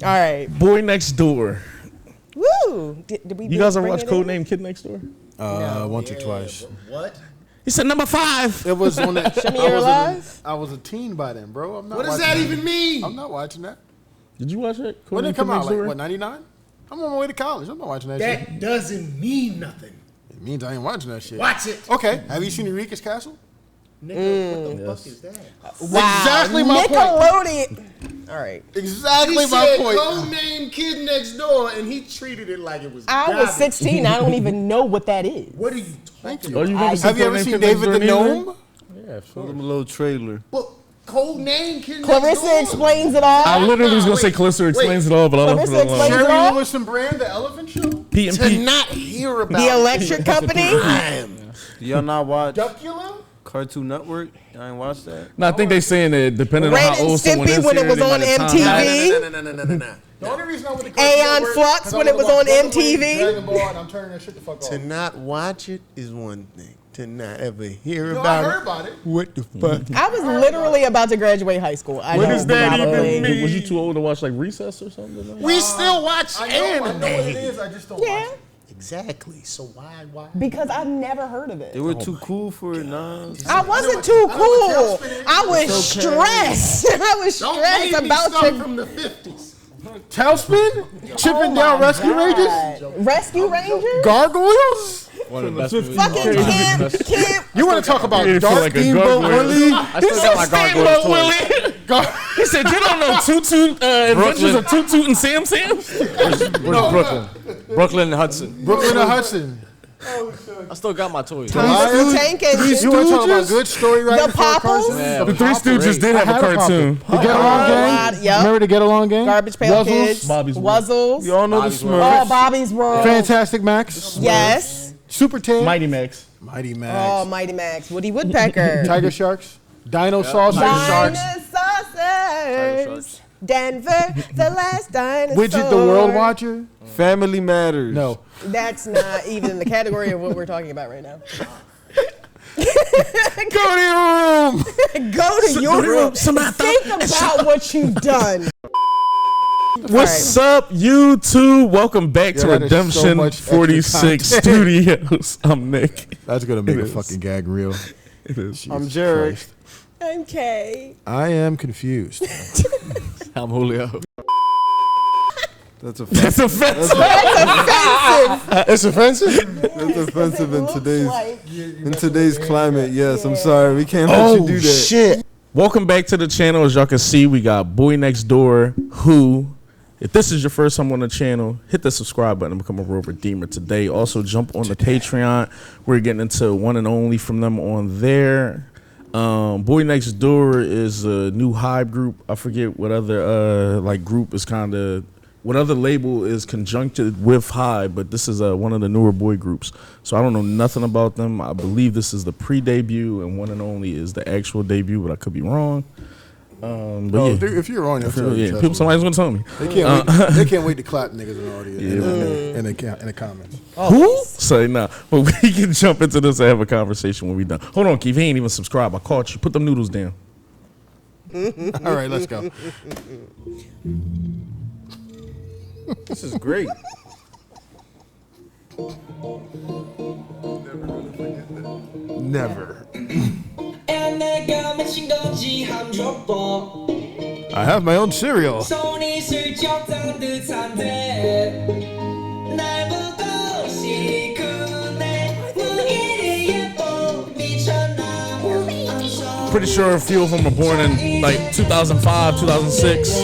All right. Boy Next Door. Woo! Did we? You guys ever watch Codename Kid Next Door? Once or twice. What? He said number 5. It was on that. Show me your lies. I was a teen by then, bro. I'm not. What does that even mean? I'm not watching that. Did you watch it? When did it come out? Door? Like what? 99? I'm on my way to college. I'm not watching that shit. That doesn't mean nothing. It means I ain't watching that shit. Watch it. Okay. Have you seen Eureka's Castle? Nigga, what the fuck is that? Wow. Exactly my point. Nickelodeon. All right. Exactly He my said point. Codename Kid Next Door, and he treated it like it was I was garbage. 16. I don't even know what that is. What are you talking Oh, about? you never Have you ever Codename seen Kid Next David Door the neither? Gnome? Yeah, Show them a little trailer. But Codename Kid Next Clarissa Door. explains it all. I literally was going to say Clarissa explains it all, but I don't Clarissa put it explains alone. it Jerry all? Lewis and Brand, the Elephant Show? Pete and To Pete. not hear about The Electric Company. Do y'all not watch Duckula? Cartoon Network? Y'all ain't watch that? No, I think they saying that depending on Ren how and old someone Stimpy is when it here, was they on might have time. MTV. No. The only reason I went to Aeon Network, Flux 'cause when I it was wanna on watch Rugrats, MTV. Dragon Ball, and I'm turning that shit the fuck off. To not watch it is one thing. To not ever hear No, I about heard it. about it. What the fuck? I was literally about to graduate high school. I What know, does that probably. even mean? Was you too old to watch like Recess or something? We still watch I know what it anime. is. I just don't Yeah, watch it. Exactly. So why? because I've never heard of They it. were too cool for it, nah. I wasn't too I know what cool. Tailspin is. I was stressed. I was Don't stressed name me about stuff your from the 50s. Tailspin? Chipping down Rescue Rangers? Rangers. Rescue Rangers? Gargoyles? One of the best movies. Fucking Camp. You want to talk about Yeah, you feel Dark like a Steamboat gargoyle. Willie? I still got my gargoyle toy. He said, you don't know Toot Adventures of Toot Toot and Sam Sam? Where's Brooklyn? Brooklyn and Hudson. Brooklyn and Hudson. I still got my toys. Tank and You want to talk about good story writing The for a Popples? cartoon? Yeah, The Three Stooges did have a cartoon. The Get Along God, Gang? yep. Remember the Get Along Gang? Garbage Pail Wuzzles? Kids. Bobby's World. Wuzzles. You all know Bobby's the World. Oh, Smurfs. Bobby's World. Fantastic Max? Yes. Super Ted? Mighty Max. Mighty Oh, Max. Mighty Max. Woody Woodpecker. Tiger Sharks? Dino Saucers? Dinosaurs. Denver, the last dinosaur. Widget the World Watcher? Family Matters. No. That's not even in the category of what we're talking about right now. Go to your room! Go to your room. Think about what you've done. What's up, YouTube? Welcome back to Yeah, that is so Redemption much extra 46 content. Studios. I'm Nick. That's going to make It a is. fucking gag reel. It is. I'm Jared. I'm Kay. I am confused. I'm Julio. That's That's offensive. It's offensive? That's offensive in today's Like, in today's climate. Yes, I'm sorry. We can't let you do that. shit. Welcome back to the channel. As y'all can see, we got Boy Next Door, who, if this is your first time on the channel, hit the subscribe button and become a real redeemer today. Also, jump on the Patreon. We're getting into one and only from them on there. Boy Next Door is a new Hive group. I forget what other group is kind of, what other label is conjuncted with Hive, but this is one of the newer boy groups. So I don't know nothing about them. I believe this is the pre-debut, and one and only is the actual debut, but I could be wrong. But yeah, Dude, if you're wrong, you'll tell yeah, me. people, somebody's gonna tell me. They can't wait to clap niggas in the audience in the comments. Who? Say nah. But we can jump into this and have a conversation when we done. Hold on, Keith. He ain't even subscribed. I caught you. Put them noodles down. All right, let's go. This is great. Never. I have my own cereal. Pretty sure a few of them were born in like 2005, 2006.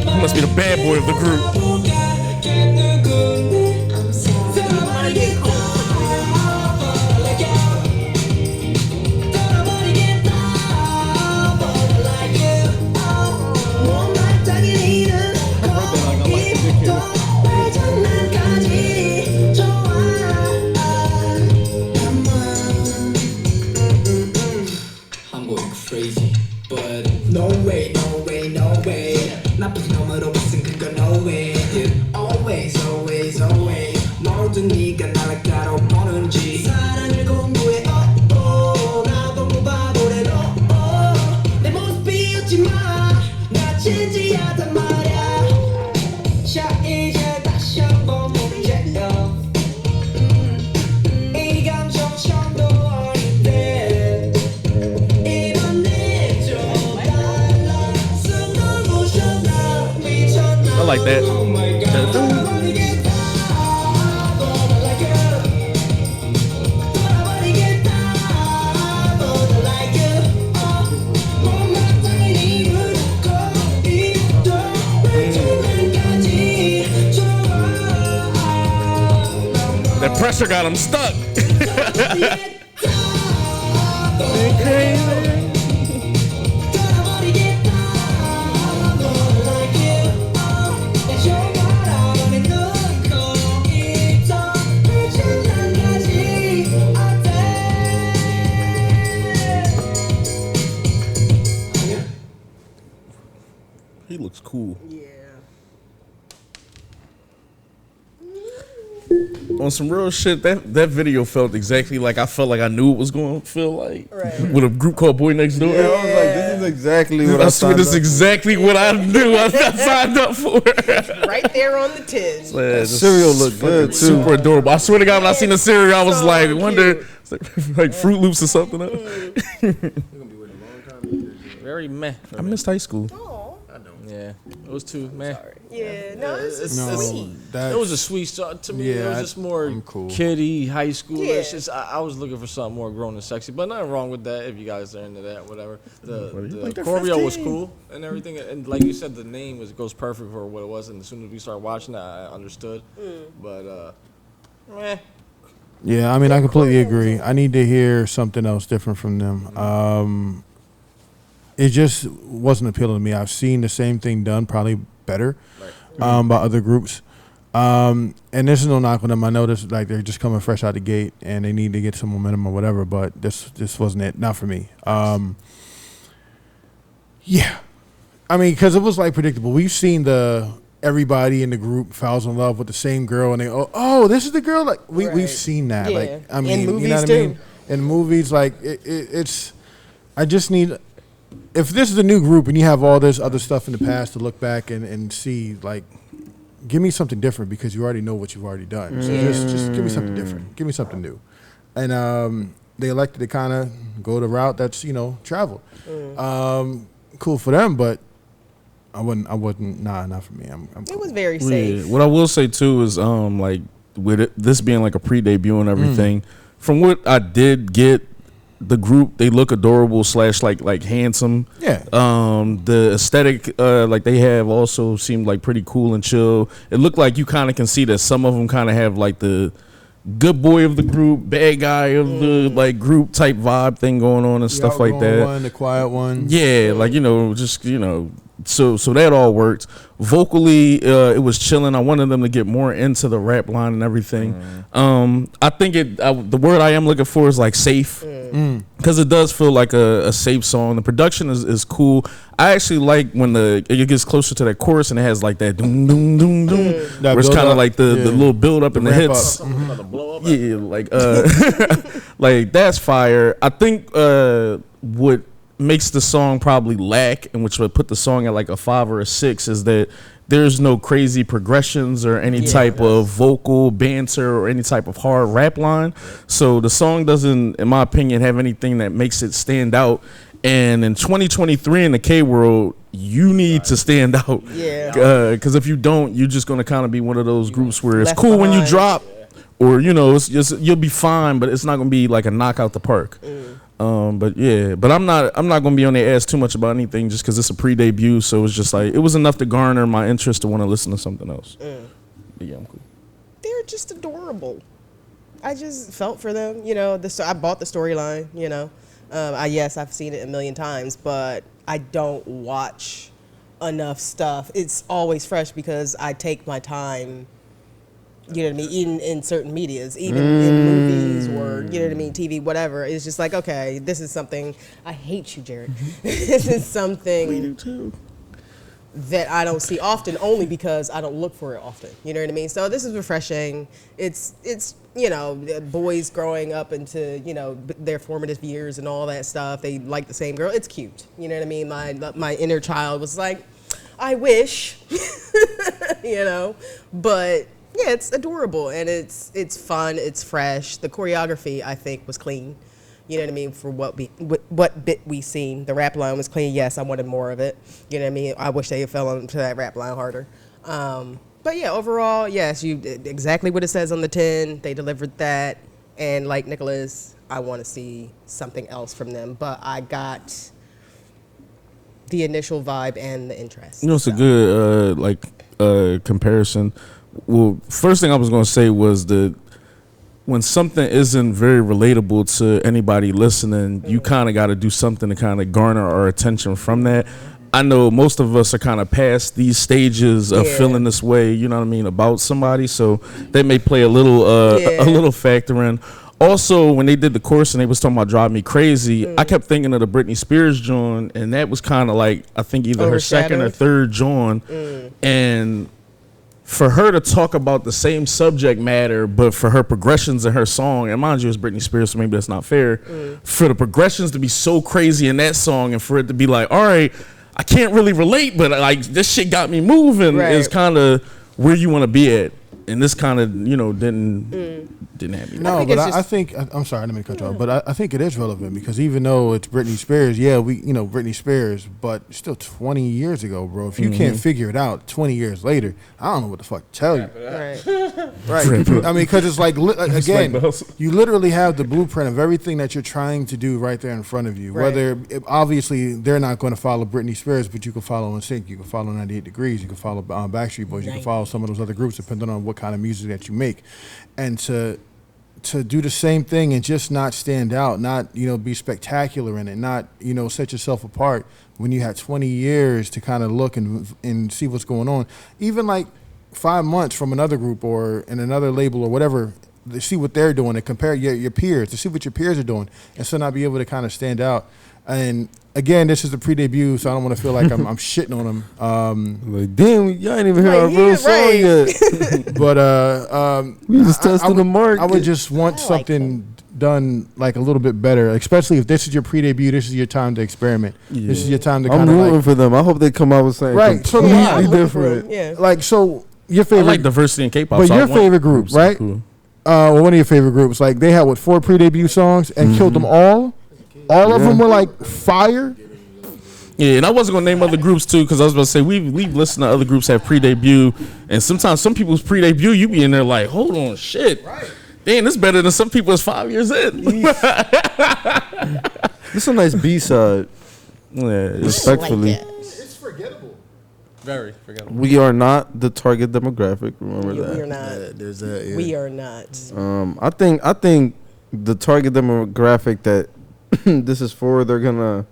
He must be the bad boy of the group. I'm going crazy, but no way, no way, no way. 나쁜 놈으로 봤은 그거 no way. Always, always, always. 모든 네가 나를 따로 보는지 사랑을 공부해. like that. Oh my God. 돌아버리겠다. 너도 like you. 돌아버리겠다. 너도 like you. 못마땅히 네 묻고 있던 외침난까지 좋아. That pressure got him stuck. He looks cool. Yeah. On some real shit, that video felt exactly like I felt like I knew it was going to feel like Right. with a group called Boy Next Door. Yeah, I was like, this is exactly what I That's signed this up exactly what I knew I signed up for. Right there on the tin. Man, just Cereal looked good, too. super adorable. I swear to God, when I seen the cereal, I was So like, cute. wonder like Fruit Loops or something. Very meh. I missed high school. Oh. Yeah, it was too meh. Yeah. No, this is No, sweet. that It was a sweet song to me. It Yeah, was just more I'm cool. kiddie, high schoolish. Yeah. It's- I was looking for something more grown and sexy, but nothing wrong with that if you guys are into that, whatever. The like they're choreo was 15. cool and everything, and like you said, the name goes perfect for what it was. And as soon as we started watching it, I understood. But meh. Yeah, I mean, I completely agree. I need to hear something else different from them. It just wasn't appealing to me. I've seen the same thing done, probably better, by other groups. And this is no knock on them. I know this, like, they're just coming fresh out the gate and they need to get some momentum or whatever. But this wasn't it. Not for me. Yeah, I mean, because it was like predictable. We've seen everybody in the group falls in love with the same girl, and they this is the girl. Like Right. we've seen that. Yeah. Like I mean, In you know movies, what I too. mean. In movies, like it's. I just need. If this is a new group and you have all this other stuff in the past to look back and see, like, give me something different because you already know what you've already done. So just give me something different. Give me something new. And they elected to kind of go the route that's, travel. Cool for them, but I wouldn't, not for me. I'm It cool. was very Yeah. safe. What I will say too is like with this being like a pre-debut and everything, from what I did get, the group, they look adorable / like handsome. Yeah. The aesthetic like they have also seemed like pretty cool and chill. It looked like you kind of can see that some of them kind of have like the good boy of the group, bad guy of the like group type vibe thing going on and stuff like outgoing that. one, the quiet one. Yeah, like just so that all worked. Vocally, it was chilling. I wanted them to get more into the rap line and everything. I think the word I am looking for is like safe, because it does feel like a safe song. The production is cool. I actually like when it gets closer to that chorus and it has like that doom doom doom doom, That where it's kind of build-up. like the little build up and the ramp hits. up. About to blow up. Yeah, like like that's fire. I think what makes the song probably lack, and which would put the song at like a 5 or a 6, is that there's no crazy progressions or any type of vocal banter or any type of hard rap line. So the song doesn't, in my opinion, have anything that makes it stand out. And in 2023 in the K world, you need to stand out. Yeah. Because if you don't, you're just going to kind of be one of those groups where it's Left cool when you behind. drop, or it's just, you'll be fine, but it's not going to be like a knockout the park. But I'm not going to be on their ass too much about anything just because it's a pre-debut. So it's just like, it was enough to garner my interest to want to listen to something else. But yeah, I'm cool. They're just adorable. I just felt for them, I bought the storyline, yes, I've seen it a million times, but I don't watch enough stuff. It's always fresh because I take my time, you know what I mean, even in certain medias, even in movies or, you know what I mean, TV, whatever. It's just like, okay, this is something, I hate you, Jared. This is something that I don't see often, only because I don't look for it often. You know what I mean? So this is refreshing. It's boys growing up into, their formative years and all that stuff. They like the same girl. It's cute. You know what I mean? My inner child was like, I wish, but yeah, it's adorable and it's fun. It's fresh. The choreography, I think, was clean. You know what I mean? For what bit we seen, the rap line was clean. Yes, I wanted more of it. You know what I mean? I wish they fell into that rap line harder. But yeah, overall, yes, you exactly what it says on the tin. They delivered that, and like Nicholas, I want to see something else from them. But I got the initial vibe and the interest. You know, it's a good comparison. Well, first thing I was going to say was that when something isn't very relatable to anybody listening, you kind of got to do something to kind of garner our attention from that. I know most of us are kind of past these stages of feeling this way, you know what I mean, about somebody. So they may play a little factor in. Also, when they did the chorus and they was talking about Drive Me Crazy, I kept thinking of the Britney Spears joint, and that was kind of like, I think either her second or third joint. And for her to talk about the same subject matter, but for her progressions in her song, and mind you, it's Britney Spears, so maybe that's not fair, for the progressions to be so crazy in that song and for it to be like, all right, I can't really relate, but like this shit got me moving is kind of where you want to be at. And this kind of, you know, didn't have me. No, but I think I'm sorry, I didn't mean to cut you off, but I think it is relevant because even though it's Britney Spears, Britney Spears, but still 20 years ago, bro. If you can't figure it out 20 years later, I don't know what the fuck to tell you. Right. I mean, because it's like again, you literally have the blueprint of everything that you're trying to do right there in front of you. Whether obviously they're not going to follow Britney Spears, but you can follow NSYNC, you can follow 98 Degrees, you can follow Backstreet Boys, you can follow some of those other groups depending on what kind of music that you make, and to do the same thing and just not stand out, not be spectacular in it, not set yourself apart when you had 20 years to kind of look and see what's going on, even like 5 months from another group or in another label or whatever, to see what they're doing and compare your peers, to see what your peers are doing, and still not be able to kind of stand out. And again, this is the pre-debut, so I don't want to feel like I'm shitting on them. Like, damn, y'all ain't even heard our real song yet. But we just testing the market. I would just want something done like a little bit better, especially if this is your pre-debut. This is your time to experiment. This is your time to kind of. I'm rooting for them. I hope they come out with something completely different. Yeah. Like, so your favorite. I like diversity in K-pop. But so your favorite group, right? Cool. One of your favorite groups, like they had 4 pre-debut songs and killed them all. All of them were like fire. Yeah, and I wasn't gonna name other groups too, because I was about to say we've listened to other groups have pre-debut, and sometimes some people's pre-debut you be in there like, hold on, shit, damn, this better than some people's 5 years in. This is a nice B-side. Yeah, respectfully. It's forgettable. Very forgettable. We are not the target demographic. Remember that. We are not. There's that. Yeah. We are not. I think the target demographic that this is for, they're gonna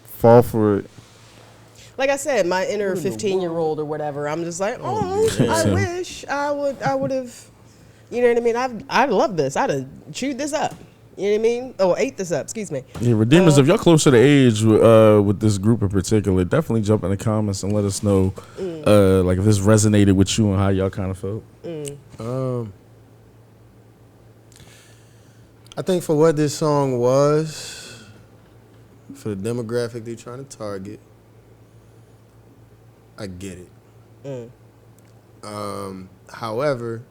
fall for it. Like I said, my inner 15-year-old or whatever, I'm just like, I wish I would have, you know what I mean? I love this. I'd have chewed this up. You know what I mean? Oh, ate this up. Excuse me. Yeah, Redeemers, if y'all closer to age with this group in particular, definitely jump in the comments and let us know, like if this resonated with you and how y'all kind of felt. I think for what this song was, for the demographic they're trying to target, I get it. However,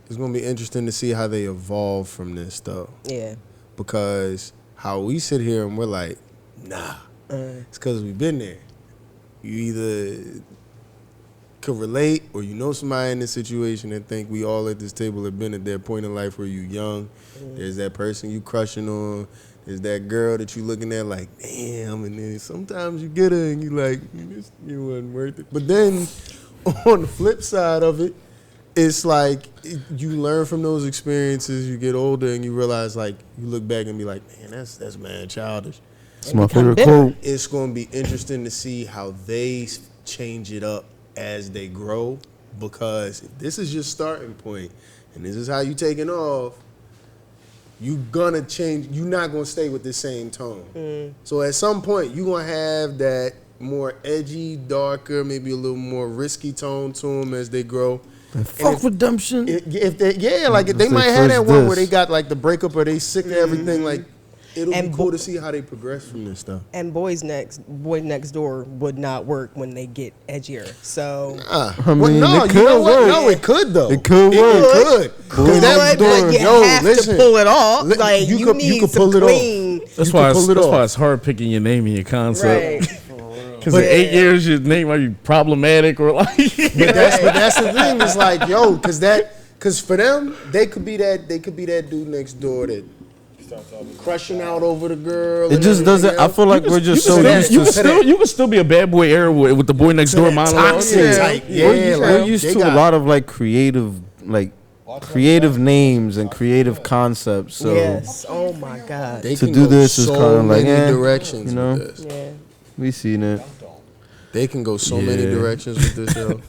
it's going to be interesting to see how they evolve from this, though. Yeah. Because how we sit here and we're like, nah, it's because we've been there. You either could relate or you know somebody in this situation and think we all at this table have been at that point in life where you're young. There's that person you crushing on. There's that girl that you looking at like, damn, and then sometimes you get her and you like, this wasn't worth it. But then on the flip side of it, it's like you learn from those experiences, you get older and you realize like, you look back and be like, man, that's mad childish. It's my favorite quote. It's going to be interesting to see how they change it up as they grow, because if this is your starting point and this is how you taking off, you're gonna change. You're not gonna stay with the same tone. So at some point, you're gonna have that more edgy, darker, maybe a little more risky tone to them as they grow. Fuck redemption. If they might have that one where they got like the breakup or they sick of everything. Like it'll be cool to see how they progress from this stuff. And Boys Next Door would not work when they get edgier. So I mean, it could work. No, it could though. It could work. It could. Boys Next Door. You have to pull it off. Like you need could some pull it clean. off. That's why it's hard picking your name and your concept. Right. Because in 8 years, your name might be problematic or like. But that's the thing. It's like, yo, because for them, they could be that dude next door that crushing out over the girl. It just doesn't. I feel like we're just so used to. You can still be a bad boy era with the Boy Next Door monologue. We're used to a lot of like creative names and creative concepts. So Yes. Oh my God. They to can do go this is so kind of like, many directions. you know? With this. Yeah. we seen it. They can go so many directions with this show.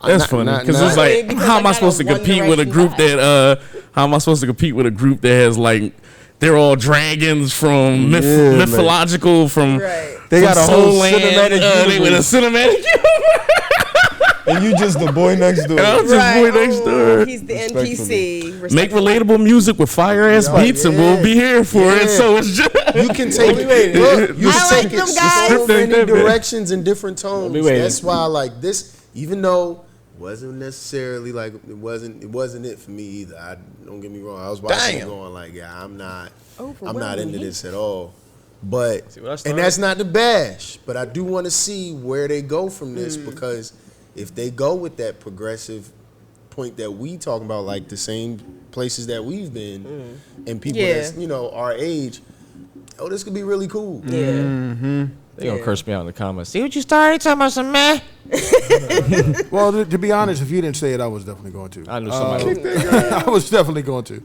That's funny because it's like, because how am I I got supposed a to compete with a One group Direction that? How am I supposed to compete with a group that has like? They're all dragons from Yeah, like- mythological from. Right. They got a from whole Soul Land, cinematic they with a universe. cinematic. And you just the boy next door. I'm just Boy Next Door. He's the NPC. Make relatable music with fire ass beats, and we'll be here for it. So it's just You can take it. Look, you I can like take it them so guys. many Script ain't that bad. directions and different tones. Be waiting. That's why, like this, even though it wasn't necessarily like it wasn't it for me either. Don't get me wrong. I was watching it going like, yeah, I'm not into this at all. But See what I and started? that's not the bash. But I do want to see where they go from this because if they go with that progressive point that we talking about, like the same places that we've been, and people Yeah. that's our age, this could be really cool. Yeah. They gonna curse me out in the comments. See what you started talking about, some man. Well, to be honest, if you didn't say it, I was definitely going to. I knew somebody. would. I was definitely going to.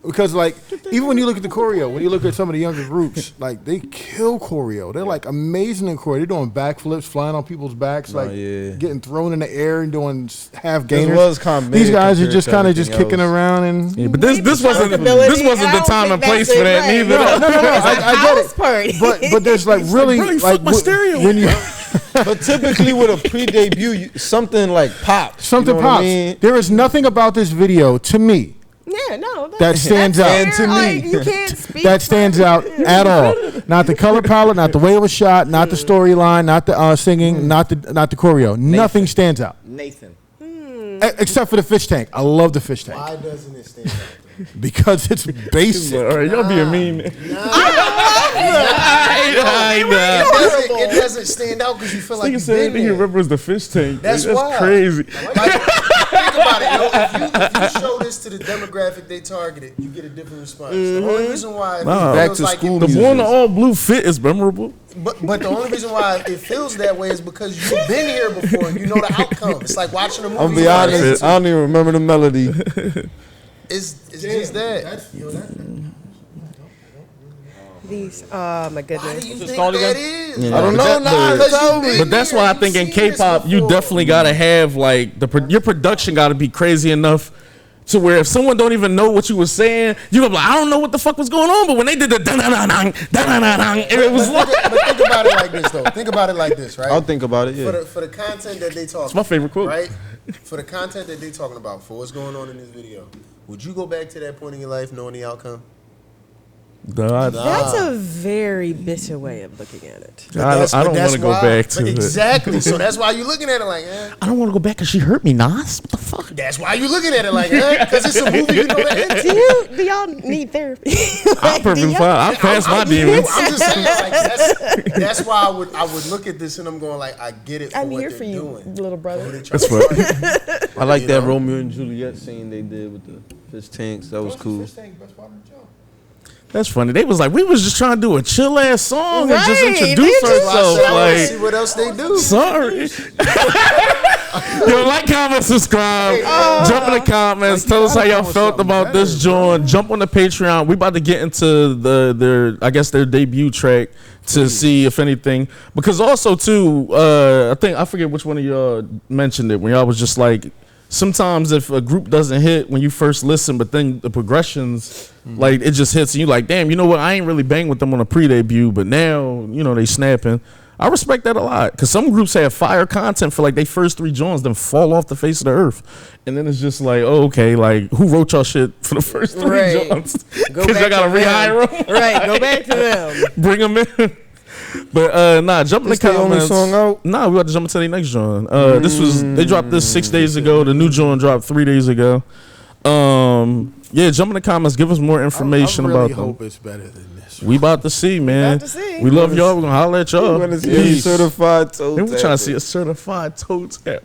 Because, like, even when you look at the choreo, when you look at some of the younger groups, like, they kill choreo. They're, like, amazing in choreo. They're doing backflips, flying on people's backs, like, getting thrown in the air and doing half gainers. was comedic These guys are compared just to kind of just everything kicking else. around and. Yeah, but this wasn't Accountability, the time and place for that neither. I get it. Party. But there's, like, really, fuck my stereo. when you But typically with a pre-debut, something like pops. something you know what pops. I mean? There is nothing about this video to me Yeah, no. that stands out. fair. Like, you can't speak That stands out at all. Not the color palette, not the way it was shot, not the storyline, not the singing, not the choreo. Nothing stands out Nathan. except for the fish tank. I love the fish tank Why doesn't it stand out? because it's basic. All right, y'all being mean. It doesn't stand out because you feel like Nigga you've said been he there. remembers the fish tank. That's wild. crazy. Like, think about it. If you show this to the demographic they targeted, you get a different response. The only reason why it Back feels to like school The music. one all blue fit is memorable. but the only reason why it feels that way is because you've been here before. You know the outcome. It's like watching a movie. I'm gonna be honest, I don't even remember the melody. It's just that. These. Oh my Why goodness. do you What's it think called that again? is? I don't know. But that's why I think in K-pop you definitely gotta have like your production gotta be crazy enough to where if someone don't even know what you were saying, you gonna be like, I don't know what the fuck was going on. But when they did the da-da-da-dang, da-da-da-dang, it was like But think about it like this, though. Think about it like this, right? I'll think about it. Yeah. For the content that they talk. It's my favorite quote. Right? For the content that they talking about, for what's going on in this video, would you go back to that point in your life knowing the outcome? That's a very bitter way of looking at it. I don't want to go back to it. Exactly. So that's why you're looking at it like, I don't want to go back because she hurt me, Nas. What the fuck? That's why you're looking at it like, because it's a movie. You know that. Do y'all need therapy? I'm perfectly fine. I passed my demons. I'm just saying, like, that's why I would look at this and I'm going like, I get it. For I'm what here they're for you, doing. little brother. That's funny. I like You that know? Romeo and Juliet scene they did with the fish tanks. That was cool. That's funny. They was like, we was just trying to do a chill ass song and just Right. introduce They just- I ourselves. said, I want to see Like, what else they do. sorry. Yo, like, comment, subscribe. Jump in the comments. Tell us how y'all felt about this joint. Jump on the Patreon. We about to get into their debut track to see if anything. Because also too, I forget which one of y'all mentioned it when y'all was just like, sometimes if a group doesn't hit when you first listen, but then the progressions, like it just hits and you like, damn, you know what? I ain't really bang with them on a pre-debut, but now, they snapping. I respect that a lot because some groups have fire content for like they first 3 joints, then fall off the face of the earth. And then it's just like, oh, okay, like who wrote y'all shit for the first 3 Right. joints? Go Because y'all back got to to them. rehire them. Right, go back to them. Bring them in. But jump in the This the only comments. song out? Nah, we about to jump into the next joint. They dropped this 6 days ago. The new joint dropped 3 days ago. Yeah, jump in the comments. Give us more information I really about them. hope it's better than this. We about to see, man. about to see. We love y'all. We're gonna holler at y'all. We want to see Peace. certified toe And we trying to tapping. see a certified toe tap.